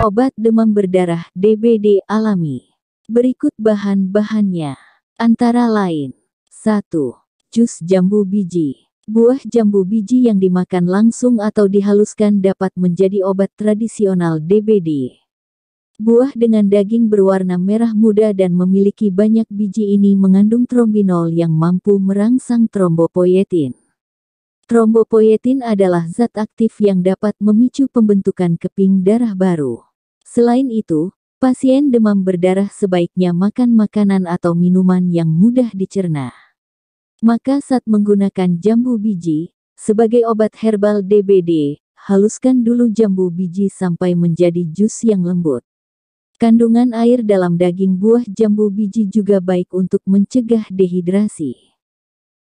Obat demam berdarah DBD alami. Berikut bahan-bahannya. Antara lain. 1. Jus jambu biji. Buah jambu biji yang dimakan langsung atau dihaluskan dapat menjadi obat tradisional DBD. Buah dengan daging berwarna merah muda dan memiliki banyak biji ini mengandung trombinol yang mampu merangsang trombopoietin. Trombopoietin adalah zat aktif yang dapat memicu pembentukan keping darah baru. Selain itu, pasien demam berdarah sebaiknya makan makanan atau minuman yang mudah dicerna. Maka saat menggunakan jambu biji, sebagai obat herbal DBD, haluskan dulu jambu biji sampai menjadi jus yang lembut. Kandungan air dalam daging buah jambu biji juga baik untuk mencegah dehidrasi.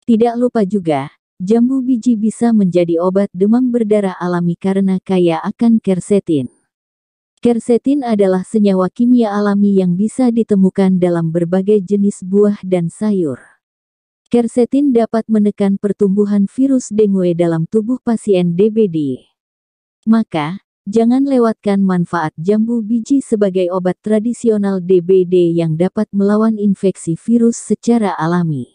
Tidak lupa juga, jambu biji bisa menjadi obat demam berdarah alami karena kaya akan quercetin. Quercetin adalah senyawa kimia alami yang bisa ditemukan dalam berbagai jenis buah dan sayur. Quercetin dapat menekan pertumbuhan virus dengue dalam tubuh pasien DBD. Maka, jangan lewatkan manfaat jambu biji sebagai obat tradisional DBD yang dapat melawan infeksi virus secara alami.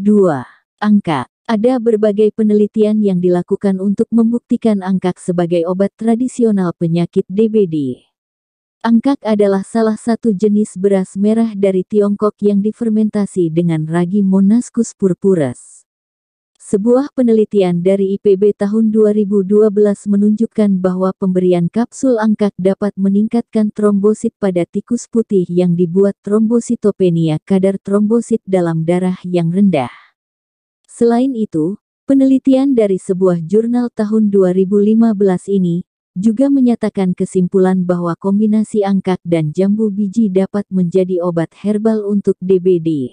2. Angkak. Ada berbagai penelitian yang dilakukan untuk membuktikan angkak sebagai obat tradisional penyakit DBD. Angkak adalah salah satu jenis beras merah dari Tiongkok yang difermentasi dengan ragi Monascus purpureus. Sebuah penelitian dari IPB tahun 2012 menunjukkan bahwa pemberian kapsul angkak dapat meningkatkan trombosit pada tikus putih yang dibuat trombositopenia, kadar trombosit dalam darah yang rendah. Selain itu, penelitian dari sebuah jurnal tahun 2015 ini juga menyatakan kesimpulan bahwa kombinasi angkak dan jambu biji dapat menjadi obat herbal untuk DBD.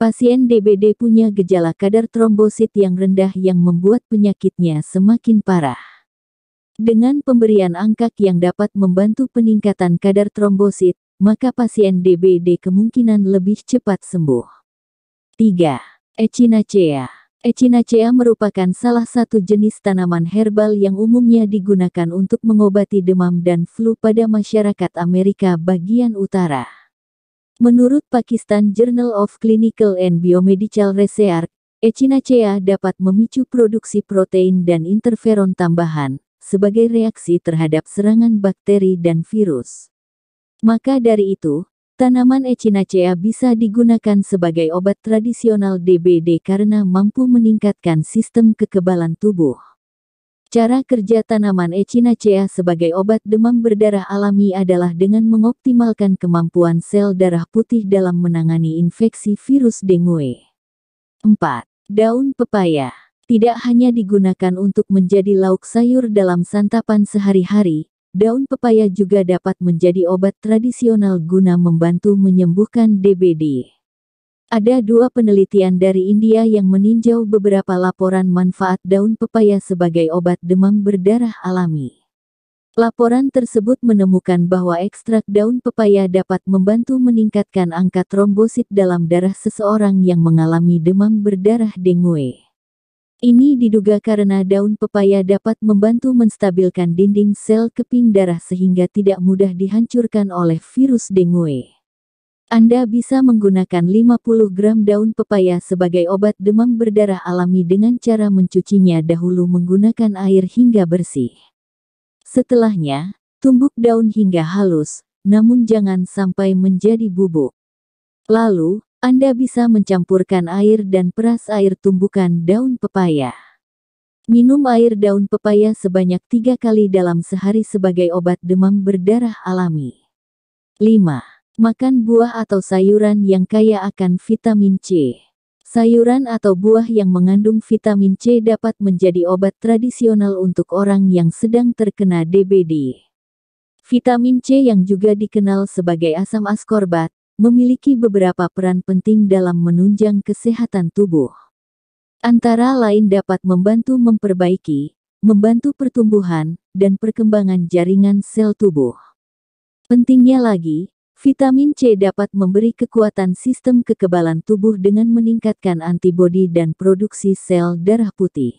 Pasien DBD punya gejala kadar trombosit yang rendah yang membuat penyakitnya semakin parah. Dengan pemberian angkak yang dapat membantu peningkatan kadar trombosit, maka pasien DBD kemungkinan lebih cepat sembuh. 3. Echinacea. Echinacea merupakan salah satu jenis tanaman herbal yang umumnya digunakan untuk mengobati demam dan flu pada masyarakat Amerika bagian utara. Menurut Pakistan Journal of Clinical and Biomedical Research, Echinacea dapat memicu produksi protein dan interferon tambahan, sebagai reaksi terhadap serangan bakteri dan virus. Maka dari itu, tanaman Echinacea bisa digunakan sebagai obat tradisional DBD karena mampu meningkatkan sistem kekebalan tubuh. Cara kerja tanaman Echinacea sebagai obat demam berdarah alami adalah dengan mengoptimalkan kemampuan sel darah putih dalam menangani infeksi virus dengue. 4. Daun pepaya. Tidak hanya digunakan untuk menjadi lauk sayur dalam santapan sehari-hari, daun pepaya juga dapat menjadi obat tradisional guna membantu menyembuhkan DBD. Ada 2 penelitian dari India yang meninjau beberapa laporan manfaat daun pepaya sebagai obat demam berdarah alami. Laporan tersebut menemukan bahwa ekstrak daun pepaya dapat membantu meningkatkan angka trombosit dalam darah seseorang yang mengalami demam berdarah dengue. Ini diduga karena daun pepaya dapat membantu menstabilkan dinding sel keping darah sehingga tidak mudah dihancurkan oleh virus dengue. Anda bisa menggunakan 50 gram daun pepaya sebagai obat demam berdarah alami dengan cara mencucinya dahulu menggunakan air hingga bersih. Setelahnya, tumbuk daun hingga halus, namun jangan sampai menjadi bubuk. Lalu, Anda bisa mencampurkan air dan peras air tumbukan daun pepaya. Minum air daun pepaya sebanyak 3 kali dalam sehari sebagai obat demam berdarah alami. 5. Makan buah atau sayuran yang kaya akan vitamin C. Sayuran atau buah yang mengandung vitamin C dapat menjadi obat tradisional untuk orang yang sedang terkena DBD. Vitamin C yang juga dikenal sebagai asam askorbat, memiliki beberapa peran penting dalam menunjang kesehatan tubuh. Antara lain dapat membantu membantu pertumbuhan, dan perkembangan jaringan sel tubuh. Pentingnya lagi, vitamin C dapat memberi kekuatan sistem kekebalan tubuh dengan meningkatkan antibodi dan produksi sel darah putih.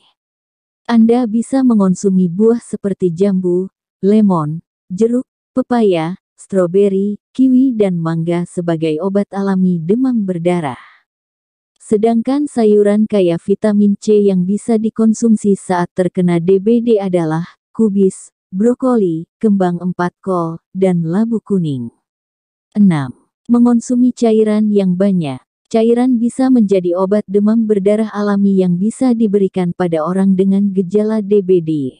Anda bisa mengonsumsi buah seperti jambu, lemon, jeruk, pepaya, stroberi, kiwi dan mangga sebagai obat alami demam berdarah. Sedangkan sayuran kaya vitamin C yang bisa dikonsumsi saat terkena DBD adalah kubis, brokoli, kembang empat kol, dan labu kuning. 6. Mengonsumi cairan yang banyak. Cairan bisa menjadi obat demam berdarah alami yang bisa diberikan pada orang dengan gejala DBD.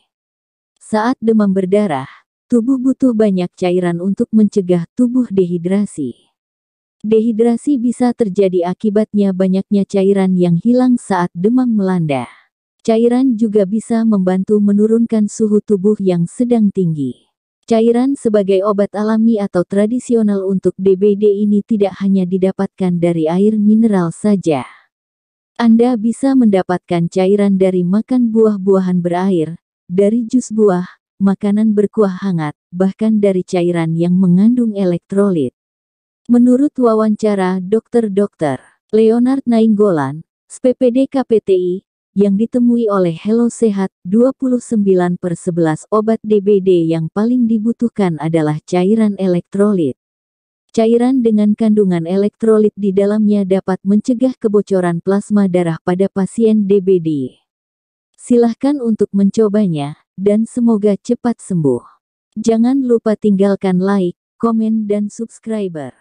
Saat demam berdarah, tubuh butuh banyak cairan untuk mencegah tubuh dehidrasi. Dehidrasi bisa terjadi akibatnya banyaknya cairan yang hilang saat demam melanda. Cairan juga bisa membantu menurunkan suhu tubuh yang sedang tinggi. Cairan sebagai obat alami atau tradisional untuk DBD ini tidak hanya didapatkan dari air mineral saja. Anda bisa mendapatkan cairan dari makan buah-buahan berair, dari jus buah, makanan berkuah hangat, bahkan dari cairan yang mengandung elektrolit. Menurut wawancara Dr. Leonard Nainggolan, SPPD KPTI, yang ditemui oleh Hello Sehat, 29/11 obat DBD yang paling dibutuhkan adalah cairan elektrolit. Cairan dengan kandungan elektrolit di dalamnya dapat mencegah kebocoran plasma darah pada pasien DBD. Silahkan untuk mencobanya, dan semoga cepat sembuh. Jangan lupa tinggalkan like, komen dan subscribe.